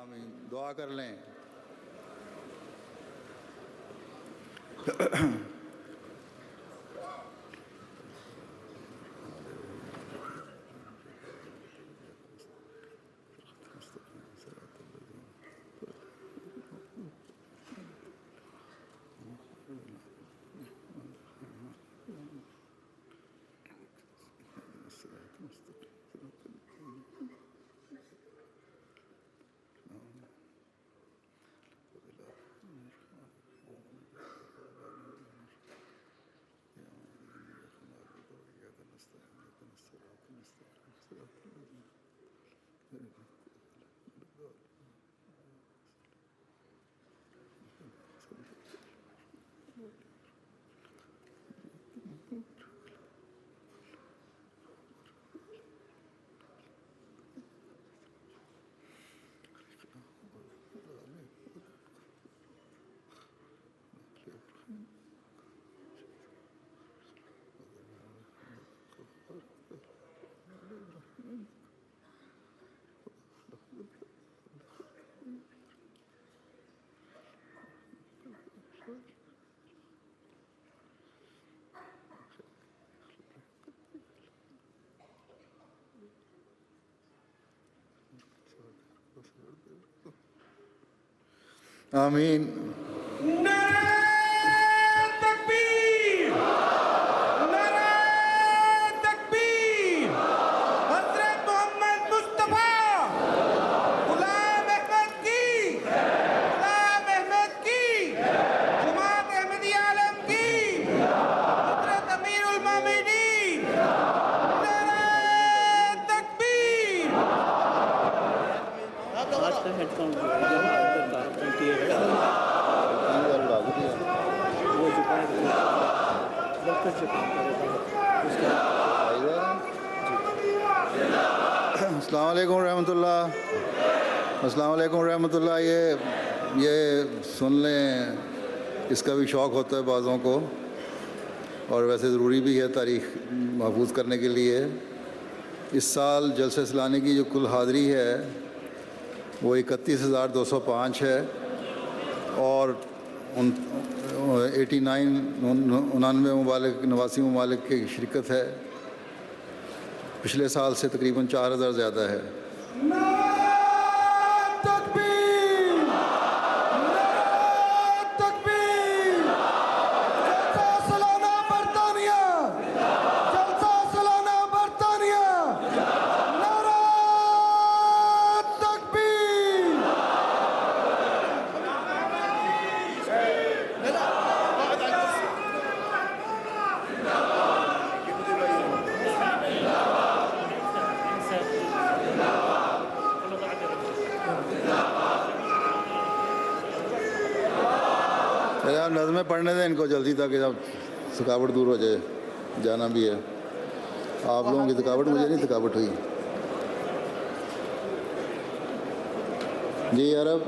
آمین. دعا کر لیں. آمین. السلام علیکم ورحمۃ اللہ. السلام علیکم ورحمۃ اللہ. یہ سن لیں, اس کا بھی شوق ہوتا ہے بعضوں کو, اور ویسے ضروری بھی ہے تاریخ محفوظ کرنے کے لیے. اس سال جلسہ سلانے کی جو کل حاضری ہے وہ 31,205 ہے, اور 89 ممالک 89 ممالک کی شرکت ہے. پچھلے سال سے تقریباً 4,000 زیادہ ہے. نظمیں پڑھنے دیں ان کو جلدی, تاکہ اب تھکاوٹ دور ہو جائے. جانا بھی ہے. آپ لوگوں کی تھکاوٹ, مجھے نہیں تھکاوٹ ہوئی. جی عرب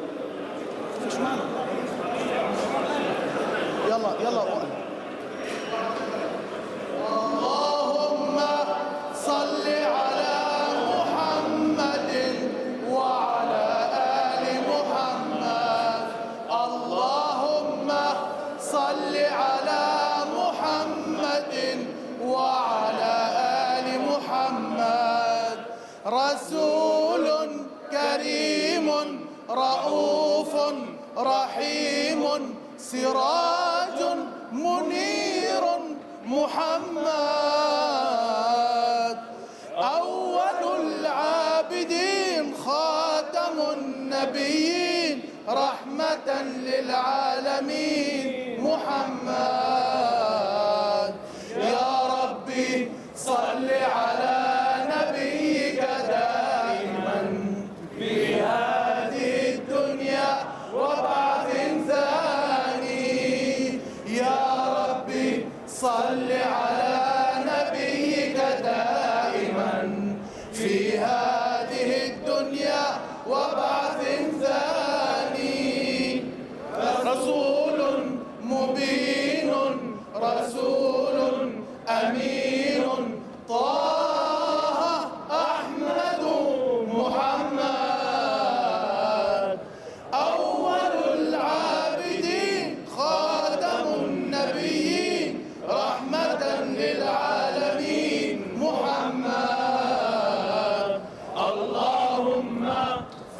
رسول كريم رؤوف رحيم سراج منير محمد أول العابدين خاتم النبيين رحمة للعالمين محمد. يا ربي صل على نبيك دائما في هذه الدنيا وبعث ثاني. يا ربي صل على نبيك دائما في هذه الدنيا وبعث ثاني. رسول مبين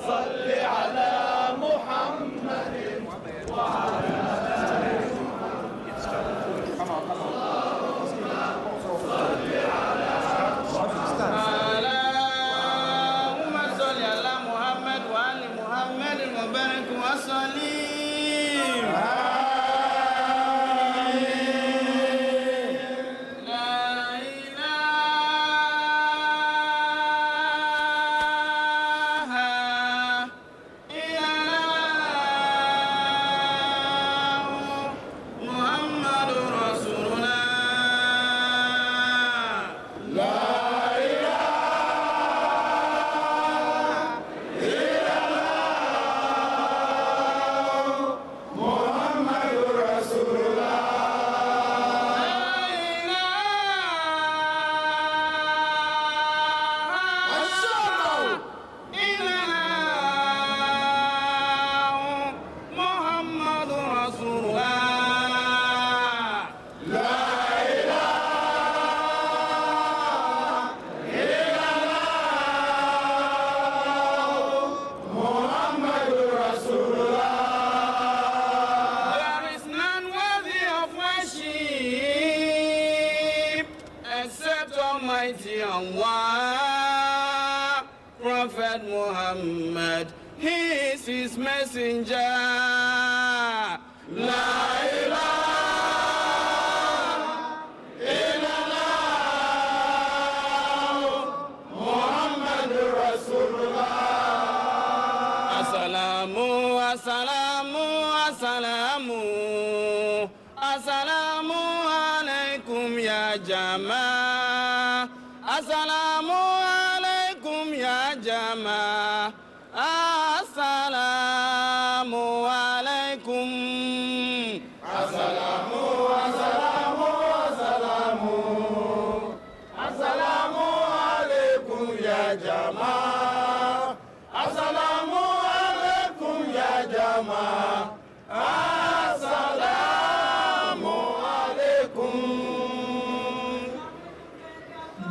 صل على محمد وعلى اللهم صل على محمد وآل محمد وبارك وسلم. لا إله إلا الله محمد رسول الله. There is none worthy of worship except Almighty Allah. Prophet Muhammad, he is his messenger. La ilaha illallah Muhammadur Rasulullah. Assalamu, assalamu, assalamu, assalamu alaikum ya jamaah. Assalamu alaikum ya jamaah. Assalamu alaikum. Assalamu, assalamu, assalamu, assalamu alaikum ya jamaah. Assalamu alaikum ya jamaah. Assalamu alaikum.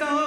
100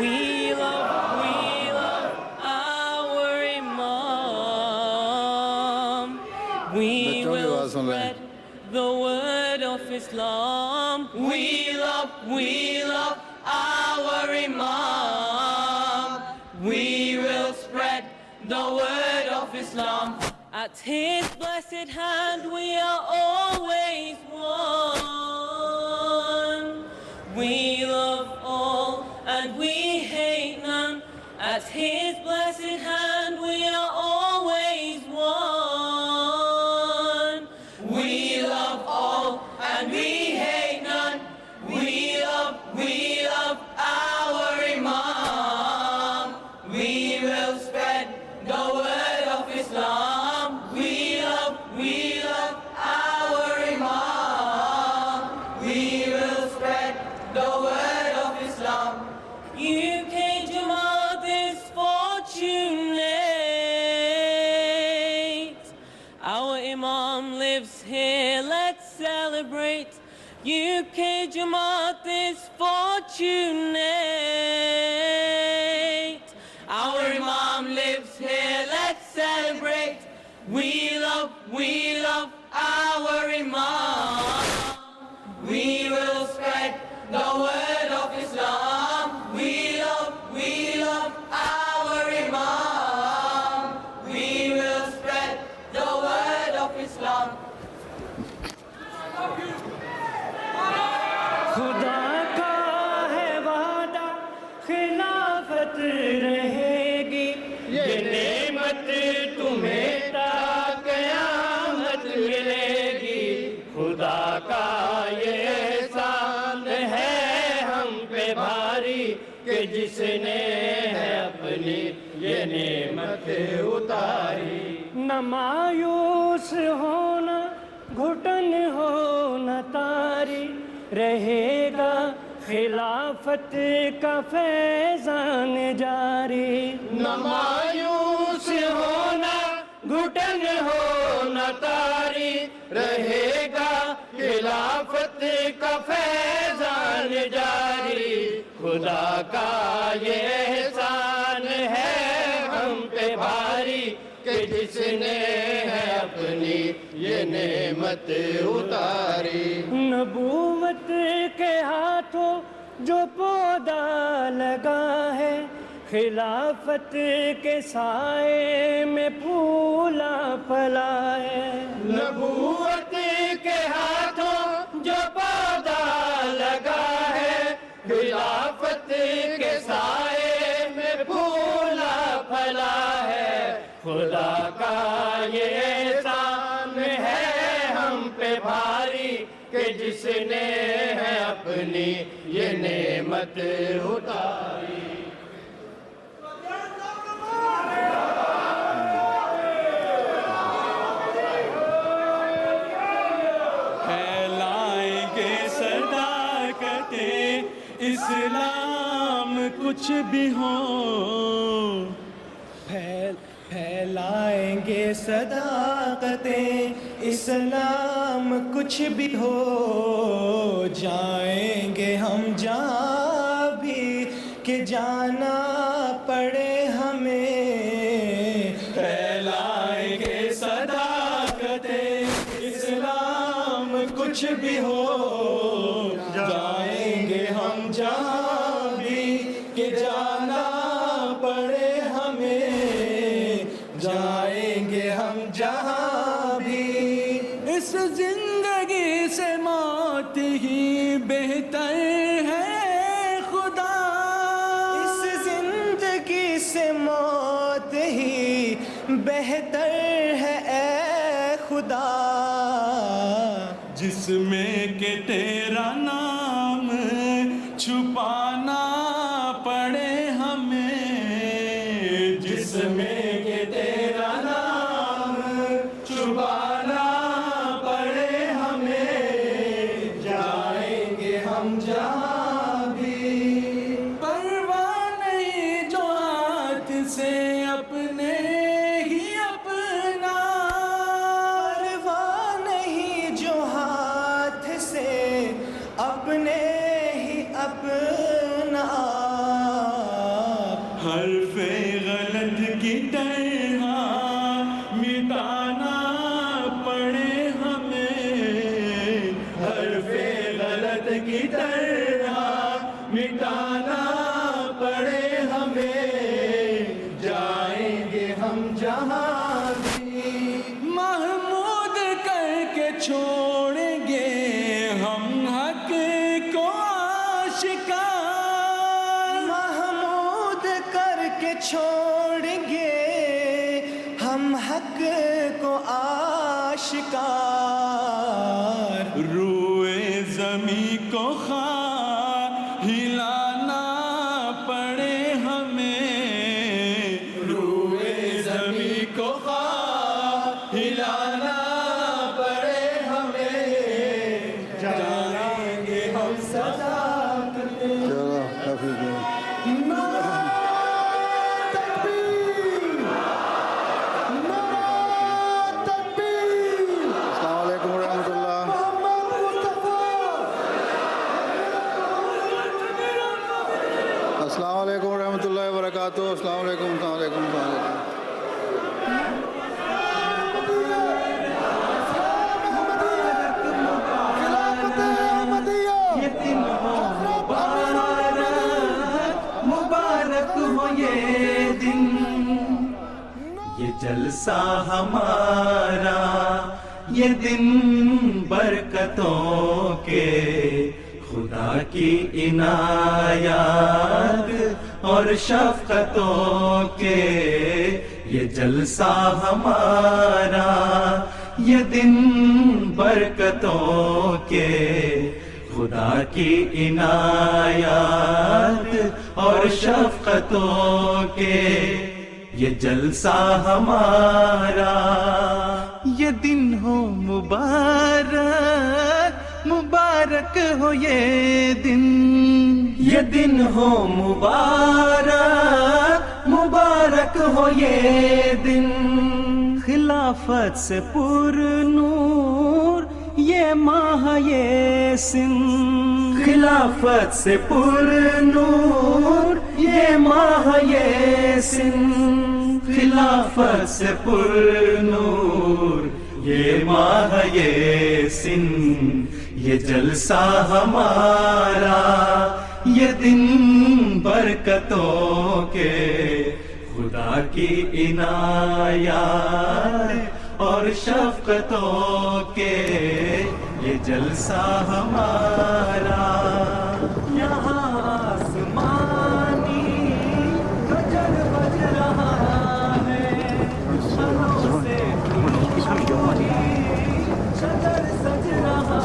We love our Imam. We بچوں کی will آواز سن رہے ہیں۔ spread the word of Islam. We love love our Imam. We will spread the word of Islam. At his blessed hand we are always one. We love all and we hate none. At his blessed hand we are always one. We love all and we hate none. We love our Imam. We will spread the word of Islam. We love our Imam. We will spread the word of Islam. UK Jamaat is fortunate. Our Imam lives here, let's celebrate. UK Jamaat is fortunate. Our Imam lives here, let's celebrate. We love our Imam. We will spread the word of Islam. We love our Imam. We will spread the word of Islam. خدا کا ہے وعدہ خلافت رہے گی، یہ نعمت تمہیں تا قیامت ملے گی۔ خدا کا یہ احسان ہے ہم پہ بھاری کہ جس نے ہے اپنی یہ نعمت اتاری۔ نہ مایوس ہونا گھٹن ہونا تاری، رہے گا خلافت کا فیضان جاری۔ نہ مایوس ہونا گھٹن ہونا تاری، رہے گا خلافت کا فیضان جاری۔ خدا کا یہ احسان ہے ہم پہ بھاری کہ جس نے ہے اپنی یہ نعمت اتاری۔ نبوت کے ہاتھوں جو پودا لگا ہے، خلافت کے سائے میں پھولا پھلا ہے۔ نبوت کے ہاتھوں جو پودا لگا ہے، خلافت کے سائے میں پھولا پھلا ہے۔ خدا کا یہ احسان ہے ہم پہ بھاری کہ جس نے ہے اپنی یہ نعمت اتاری۔ پھیلائیں گے صداقت اسلام کچھ بھی ہو، پھیلائیں گے صداقت اسلام کچھ بھی ہو، جائیں گے ہم جہاں بھی کہ جانا پڑے ہمیں۔ پھیلائیں گے صداقت اسلام کچھ بھی ہو، جائیں گے ہم جہاں بھی کہ جانا پڑے ہمیں، جائیں گے ہم جہاں بھی۔ اس زندگی سے موت ہی بہتر ہے خدا، اس زندگی سے موت ہی بہتر ہے اے خدا، جس میں کہ تیرا نام چھپانا پڑے ہمیں، جس میں کہ تیرا نام چھپانا پڑے ہمیں، جائیں گے ہم جہاں بھی۔ پرواہ نہیں جو ہاتھ سے اپنے ہی اپنا، پرواہ نہیں جو ہاتھ سے اپنے ہی اپنا، حرف غلط کی طرح مٹانا پڑے ہمیں، حرف غلط کی طرح مٹانا پڑے ہمیں جائیں گے ہم جہاں بھی محمود کر کے چھوڑیں گے ہم حق کو آشکار محمود کر کے چھوڑیں گے ہم حق کو آشکار روئے زمیں کو ہلانا پڑے ہمیں روئے زمیں کو ہلانا پڑے ہمیں جائیں گے ہم صداقت چلو کافی دیر السلام علیکم ورحمۃ اللہ السلام علیکم ورحمۃ اللہ وبرکاتہ السلام علیکم السلام علیکم السلام علیکم مبارک ہو یہ دن یہ جلسہ ہمارا یہ دن برکتوں کے خدا کی عنایات اور شفقتوں کے یہ جلسہ ہمارا یہ دن برکتوں کے خدا کی عنایات اور شفقتوں کے یہ جلسہ ہمارا یہ دن ہو مبارک مبارک ہو یہ دن یہ دن ہو مبارک مبارک ہو یہ دن خلافت سے پر نور یہ ماہ یہ سن خلافت سے پر نور یہ ماہ یہ سن خلافت سے پر نور یہ ماہ یہ سن یہ جلسہ ہمارا یہ دن برکتوں کے خدا کی عنایات اور شفقتوں کے یہ جلسہ ہمارا یہاں آسمانی گجر بج رہا ہے شروں سے شجر سج رہا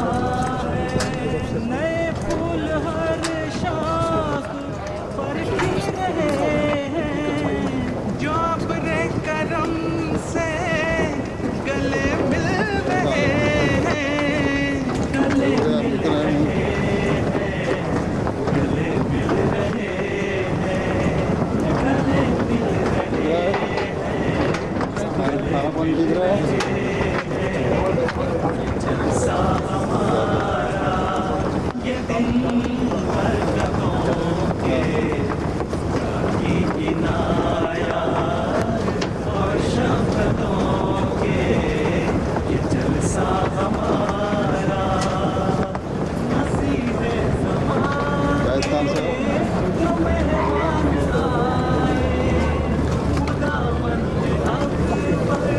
ہے نئے پھول ہر شاخ پر کھل رہے ہیں جو ابر کرم سے گلے مل رہے ہیں گلے مل رہے ہیں گلے مل رہے ہیں گلے مل رہے ہیں جلسہ ہمارا یہ دن برکتوں کے خدا کی عنایات اور شفقتوں کے یہ جلسہ ہمارا نصیب زمانے جو مہمان آئے خداوند اکبر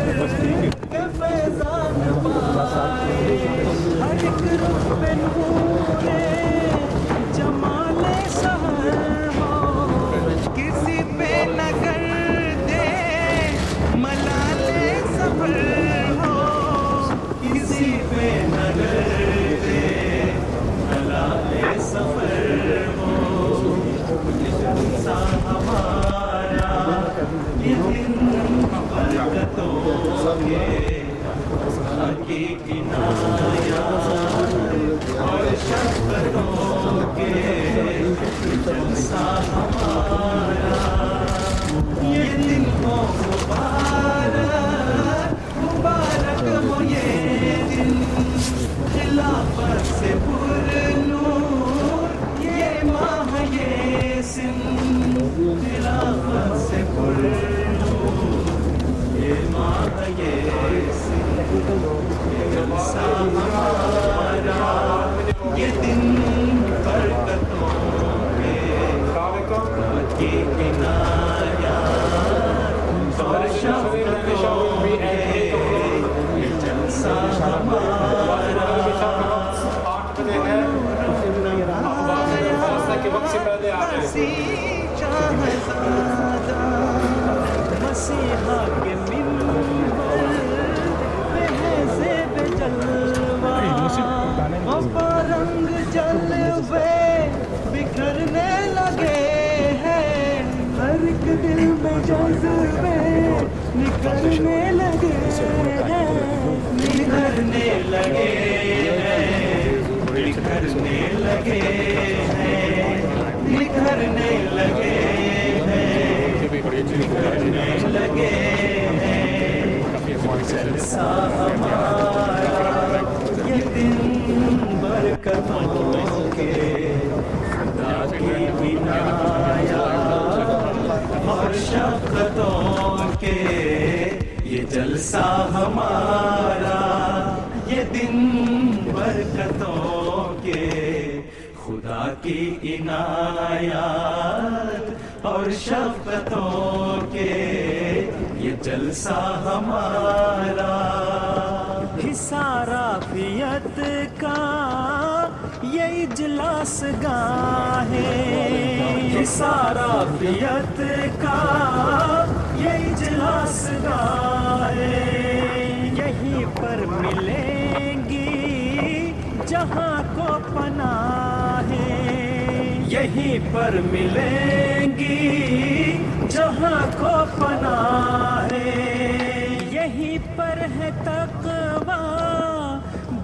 کے فیضان پائے ہر ایک رخ پہ نور جمال سحر ہو کسی پہ نگر دے ملال سفر ہو کسی پہ نگر دے ملال سفر ہو یہ جلسہ ہمارا یہ دن برکتوں کے خدا کی عنایات اور شفقتوں کے جلسہ ہمارا یہ دن ہو مبارک مبارک ہو یہ دن خلافت سے پر نور یہ ماہ یہ سن خلافت سے پر نور یہ ماہ یہ سن یہ جلسہ ہمارا یہ دن برکتوں مسیحا کے منبر پہ ہے زیب جلوہ، رنگ جلوے بکھرنے لگے ہیں، ہر ایک دل میں جذبے نکلنے لگے ہیں، نکھرنے لگے ہیں، بکھرنے لگے ہیں، نکھرنے لگے ہیں، بکھرنے لگے ہیں، جلسہ ہمارا یہ دن برکتوں کے، خدا کی عنایات اور شفقتوں کے، یہ جلسہ ہمارا یہ دن برکتوں کے، خدا کی عنایات اور شفقتوں کے، یہ جلسہ ہمارا حصار عافیت کا یہ اجلاس گاہ ہے، حصار عافیت کا یہ اجلاس گاہ ہے، یہیں پر ملیں گی جہاں کو پناہ ہے، یہیں پر ملیں گی جہاں کو پناہ ہے، یہیں پر ہے تقویٰ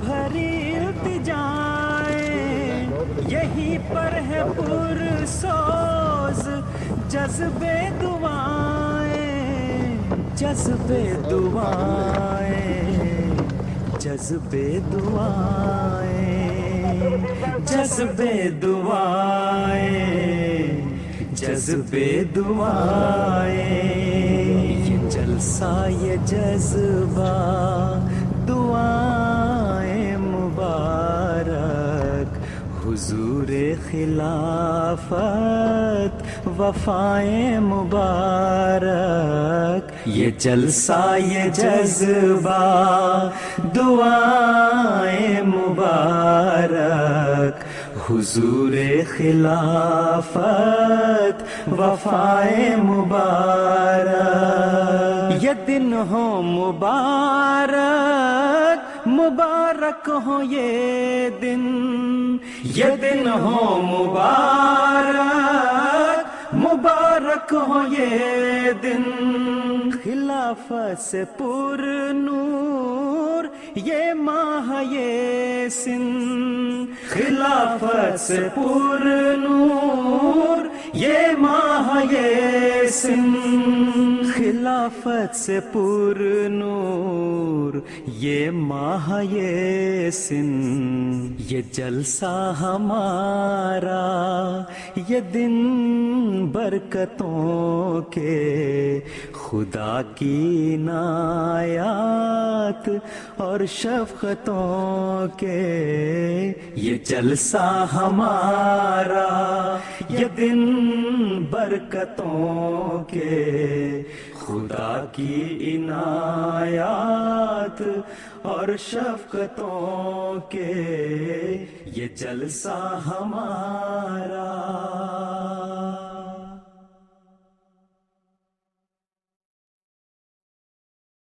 بھری التجائیں، یہیں پر ہے پرسوز جذبے دعائیں، جذبے دعائیں، جذبے دعائیں، جذبے دعائیں، جذبے دعائیں، یہ جلسہ یہ جذبہ دعائیں مبارک، حضور خلافت وفائیں مبارک، یہ جلسہ یہ جذبہ دعائیں مبارک، حضور خلافت وفائیں مبارک، یہ دن ہو مبارک، مبارک ہو یہ دن، یہ دن ہو مبارک، مبارک ہو یہ دن، خلافت سے پر نور یہ ماہ یہ سن، خلافت سے پر نور یہ ماہ یہ سن، خلافت سے پر نور یہ ماہ یہ سن، یہ جلسہ ہمارا یہ دن برکتوں کے، خدا کی عنایات اور شفقتوں کے، یہ جلسہ ہمارا یہ دن برکتوں کے، خدا کی عنایات اور شفقتوں کے، یہ جلسہ ہمارا